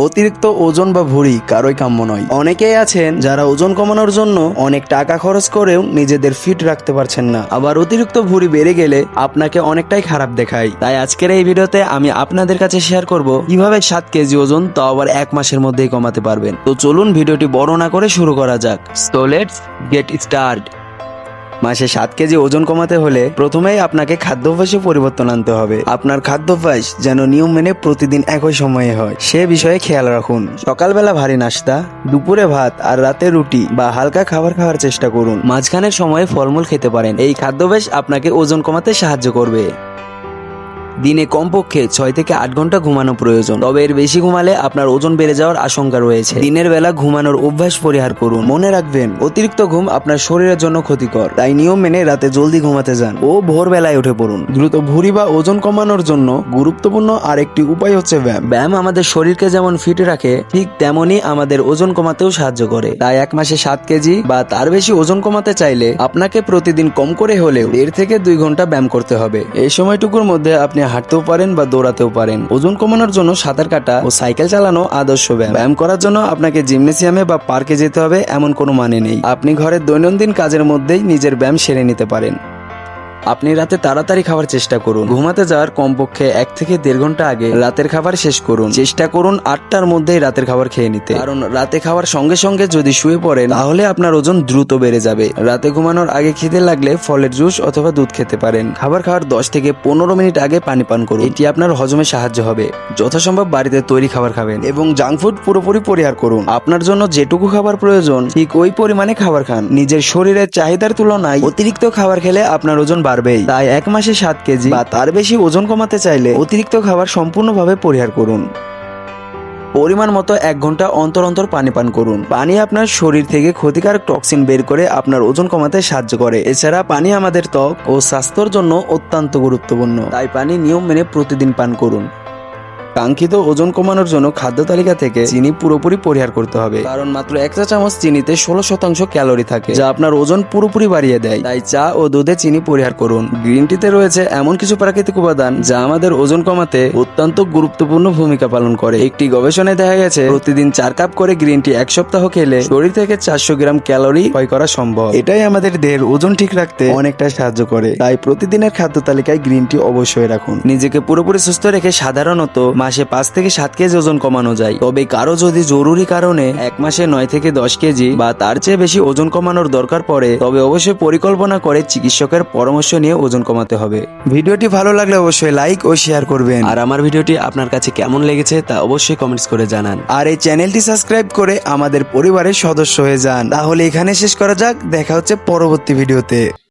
অতিরিক্ত ওজন বা ভুঁড়ি কারোই কাম্য নয়। অনেকেই আছেন যারা ওজন কমানোর জন্য অনেক টাকা খরচ করেও নিজেদের ফিট রাখতে পারছেন না, আবার অতিরিক্ত ভুঁড়ি বেড়ে গেলে আপনাকে অনেকটাই খারাপ দেখায়। তাই আজকের এই ভিডিওতে আমি আপনাদের কাছে শেয়ার করব কিভাবে 7 কেজি ওজন তাও আবার 1 মাসের মধ্যেই কমাতে পারবেন। তো চলুন ভিডিওটি বড় না করে শুরু করা যাক। So let's get start. মাসে 7 কেজি ওজন কমাতে হলে প্রথমেই আপনাকে খাদ্যাভ্যাসে পরিবর্তন আনতে হবে। আপনার খাদ্যাভ্যাস যেন নিয়ম মেনে প্রতিদিন একই সময়ে হয়, সে বিষয়ে খেয়াল রাখুন। সকালবেলা ভারী নাস্তা, দুপুরে ভাত আর রাতে রুটি বা হালকা খাবার খাওয়ার চেষ্টা করুন। মাঝখানের সময়ে ফলমূল খেতে পারেন। এই খাদ্যাভ্যাস আপনাকে ওজন কমাতে সাহায্য করবে। দিনে কমপক্ষে 6 থেকে 8 ঘন্টা ঘুমানো প্রয়োজন, তবে এর বেশি ঘুমালে আপনার ওজন বেড়ে যাওয়ার আশঙ্কা রয়েছে। দিনের বেলা ঘুমানোর অভ্যাস পরিহার করুন। মনে রাখবেন, অতিরিক্ত ঘুম আপনার শরীরের জন্য ক্ষতিকর, তাই নিয়ম মেনে রাতে জলদি ঘুমাতে যান ও ভোরবেলায় উঠে পড়ুন। দ্রুত ভুঁড়ি বা ওজন কমানোর জন্য গুরুত্বপূর্ণ আরেকটি উপায় হচ্ছে ব্যায়াম। ব্যায়াম আমাদের শরীরকে যেমন ফিট রাখে, ঠিক তেমনি আমাদের ওজন কমাতেও সাহায্য করে। তাই 1 মাসে 7 কেজি বা তার বেশি ওজন কমাতে চাইলে আপনাকে প্রতিদিন কম করে হলেও 1.5 থেকে 2 ঘন্টা ব্যায়াম করতে হবে। এই সময়টুকুর মধ্যে আপনি হাঁটতেও পারেন বা দৌড়াতেও পারেন। ওজন কমানোর জন্য সাঁতার কাটা ও সাইকেল চালানো আদর্শ ব্যায়াম। ব্যায়াম করার জন্য আপনাকে জিমনেসিয়ামে বা পার্কে যেতে হবে এমন কোনো মানে নেই। আপনি ঘরের দৈনন্দিন কাজের মধ্যেই নিজের ব্যায়াম সেরে নিতে পারেন। আপনি রাতে তাড়াতাড়ি খাওয়ার চেষ্টা করুন। ঘুমাতে যাওয়ার কমপক্ষে 1 থেকে 1.5 ঘন্টা আগে রাতের খাবার শেষ করুন। চেষ্টা করুন 8টার মধ্যেই রাতের খাবার খেয়ে নিতে, কারণ রাতে খাওয়ার সঙ্গে সঙ্গে যদি শুয়ে পড়েন তাহলে আপনার ওজন দ্রুত বেড়ে যাবে। রাতে ঘুমানোর আগে খিদে লাগলে ফলের জুস অথবা দুধ খেতে পারেন। খাবার খাওয়ার 10 থেকে 15 মিনিট আগে পানি পান করুন, এটি আপনার হজমে সাহায্য হবে। যথাসম্ভব বাড়িতে তৈরি খাবার খাবেন এবং জাঙ্ক ফুড পুরোপুরি পরিহার করুন। আপনার জন্য যেটুকু খাবার প্রয়োজন ঠিক ওই পরিমাণে খাবার খান। নিজের শরীরের চাহিদার তুলনায় অতিরিক্ত খাবার খেলে আপনার ওজন বাড়বেই। তাই 1 মাসে 7 কেজি বা তার বেশি ওজন কমাতে চাইলে অতিরিক্ত খাবার সম্পূর্ণভাবে পরিহার করুন। পরিমাণ মতো 1 ঘন্টা অন্তর অন্তর পানি পান করুন। পানি আপনার শরীর থেকে ক্ষতিকারক টক্সিন বের করে আপনার ওজন কমাতে সাহায্য করে। এছাড়া পানি আমাদের ত্বক ও স্বাস্থ্যের জন্য অত্যন্ত গুরুত্বপূর্ণ, তাই পানি নিয়ম মেনে প্রতিদিন পান করুন। কাঙ্ক্ষিত ওজন কমানোর জন্য খাদ্য তালিকা থেকে চিনি পুরোপুরি পরিহার করতে হবে, কারণ মাত্র 1 চা চামচ চিনিতে 16% ক্যালোরি থাকে, যা আপনার ওজন পুরোপুরি বাড়িয়ে দেয়। তাই চা ও দুধে চিনি পরিহার করুন। গ্রিন টিতে রয়েছে এমন কিছু প্রাকৃতিক উপাদান যা আমাদের ওজন কমাতে অত্যন্ত গুরুত্বপূর্ণ ভূমিকা পালন করে। একটি গবেষণায় দেখা গেছে প্রতিদিন 4 কাপ করে গ্রিন টি 1 সপ্তাহ খেলে শরীর থেকে 400 গ্রাম ক্যালোরি ক্ষয় করা সম্ভব। এটাই আমাদের দেহের ওজন ঠিক রাখতে অনেকটা সাহায্য করে। তাই প্রতিদিনের খাদ্য তালিকায় গ্রিন টি অবশ্যই রাখুন। নিজেকে পুরোপুরি সুস্থ রেখে সাধারণত মাসে 5 থেকে 7 কেজি ওজন কমানো যায়। তবে কারো যদি জরুরি কারণে 1 মাসে 9 থেকে 10 কেজি বা তার চেয়ে বেশি ওজন কমানোর দরকার পড়ে, তবে অবশ্যই পরিকল্পনা করে চিকিৎসকের পরামর্শ নিয়ে ওজন কমাতে হবে। ভিডিওটি ভালো লাগলে অবশ্যই লাইক ও শেয়ার করবেন। আর আমার ভিডিওটি আপনার কাছে কেমন লেগেছে তা অবশ্যই কমেন্টস করে জানান। আর এই চ্যানেলটি সাবস্ক্রাইব করে আমাদের পরিবারের সদস্য হয়ে যান। তাহলে এখানে শেষ করা যাক, দেখা হচ্ছে পরবর্তী ভিডিওতে।